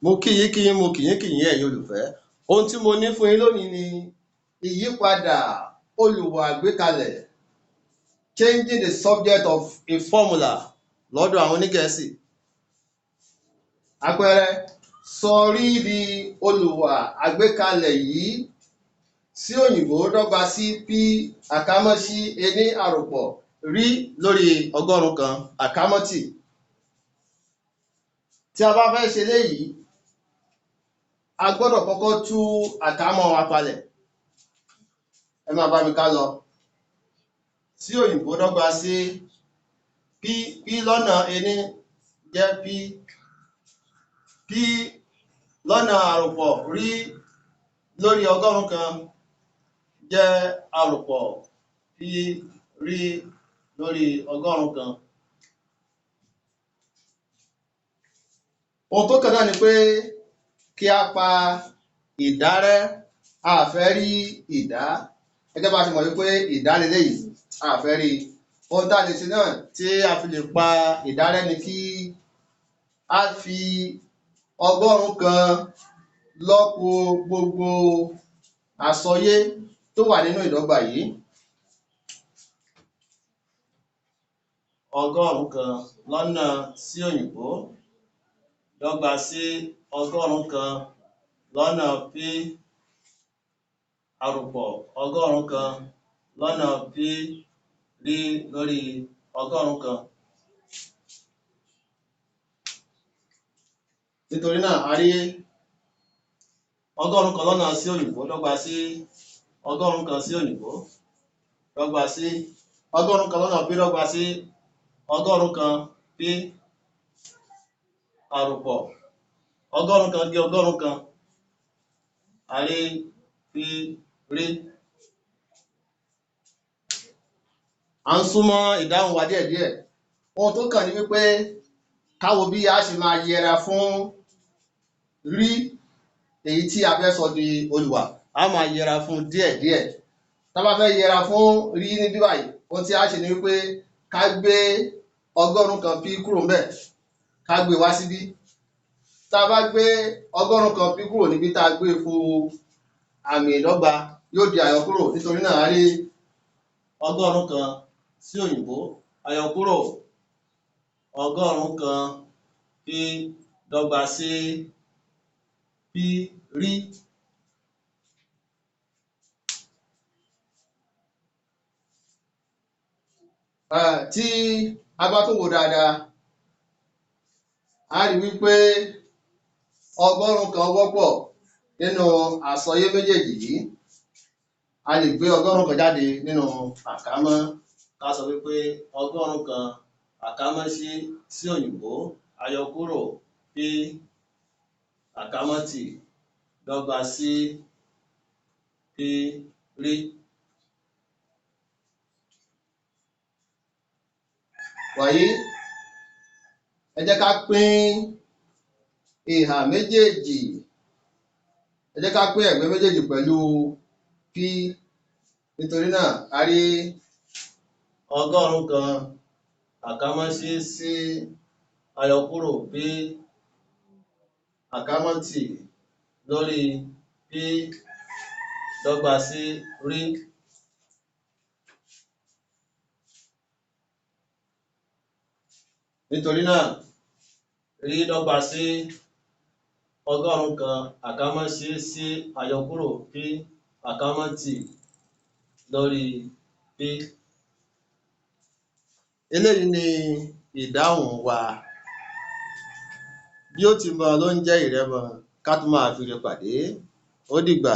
Mo kí yín mo kí yín ẹ̀yin olùfẹ́. Ohun tí mo ní fún yín lónìí ni ìyípadà olùwà àgbékalẹ̀, changing the subject of a formula lọ́dọ̀ àwọn onígẹ̀ẹ́sì. Àpẹẹrẹ, sọrí di olùwà àgbékalẹ̀ yìí sí òyìnbó dọ́gba sí p àkámọ́ sí ení àròpọ̀ rí lórí ọgọ́rùn-ún kan àkámọ́ tì. Tí a bá fẹ́ ṣe léyìí, a gbọ́dọ̀ kọ́kọ́ tú àkámọ́ wa palẹ̀. Ẹ máa bá mi ká lọ. Sí òyìnbó dọ́gba sí p lọ́nà ení jẹ́ p lọ́nà àròpọ̀ rí lórí ọgọ́rùn-ún kan jẹ́ àròpọ̀ p rí lórí ọgọ́rùn-ún kan. Ohun tó kàn náà ni pé kí a pa ìdá rẹ́. A fẹ́ rí ìdá. Gẹ́gẹ́ bá a ti mọ̀ wípé ìdá leléyìí, a fẹ́ rí. Ohun tá a lè ṣe náà tí a fi lè pa ìdá rẹ́ ni kí a fi ọgọ́rùn-ún kan lọ́po gbogbo àsọyé tó wà nínú ìdọ́gba yìí. Ọgọ́rùn-ún kan lọ́nà sí òyìnbó dọ́gba sí ọgọ́rùn-ún kan lọ́nà p àròpọ̀ ọgọ́rùn-ún kan lọ́nà p rí lórí ọgọ́rùn-ún kan. Nítorí náà, a rí ọgọ́rùn-ún kan lọ́nà sí òyìnbó dọ́gba sí ọgọ́rùn-ún kan sí òyìnbó dọ́gba sí ọgọ́rùn-ún kan lọ́nà p dọ́gba sí ọgọ́rùn-ún kan p àròpọ̀ ọgọ́rùn-ún kan gé ọgọ́rùn-ún kan. A rí p rí. À ń súnmọ́ ìdáhùn wa díẹ̀díẹ̀. Ohun tó kàn ní wípé ká wo bí a ṣe máa yẹra fún rí èyí tí a fẹ́ sọ di olùwà. A máa yẹra fún díẹ̀díẹ̀. Tá bá fẹ́ yẹra fún rí níbí báyìí, ohun tí a ṣe ni wípé ká gbé ọgọ́rùn-ún kan p kúrò ńbẹ̀, ká gbé wá síbí. Tá a bá gbé ọgọ́rùn-ún kan p kúrò níbí tá a gbé fún àmì ìdọ́gba, yóò di àyọkúrò. Nítorí náà, a rí ọgọ́rùn-ún kan sí òyìnbó àyọkúrò ọgọ́rùn-ún kan p dọ́gba sí p rí. Tí a bá tún wò dáadáa, a rí wípé ọgọ́rùn-ún kan wọ́pọ̀ nínú àsọyé méjèèjì yìí. A lè gbé ọgọ́rùn-ún kan jáde nínú àkámọ́. Ká sọ wípé ọgọ́rùn-ún kan àkámọ́ sí òyìnbó àyọkúrò p àkámọ́ tì dọ́gba sí p rí. Wàyí, ẹ jẹ́ ká pín ìhà méjèèjì. Ẹ jẹ́ ká pín ẹ̀gbẹ́ méjèèjì pẹ̀lú p. Nítorí náà, a rí ọgọ́rùn-ún kan àkámọ́ sí àyọkúrò p àkámọ́ tì lórí p dọ́gba sí rí. Nítorí náà, rí dọ́gba sí ọgọ́rùn-ún kan àkámọ́ sí àyọkúrò p àkámọ́ tì lórí p. Eléyìí ni ìdáhùn wa. Bí ó ti mọ ló ń jẹ́ ìrẹ́mọ, ká tún máa fi re pàdé. Ó dìgbà.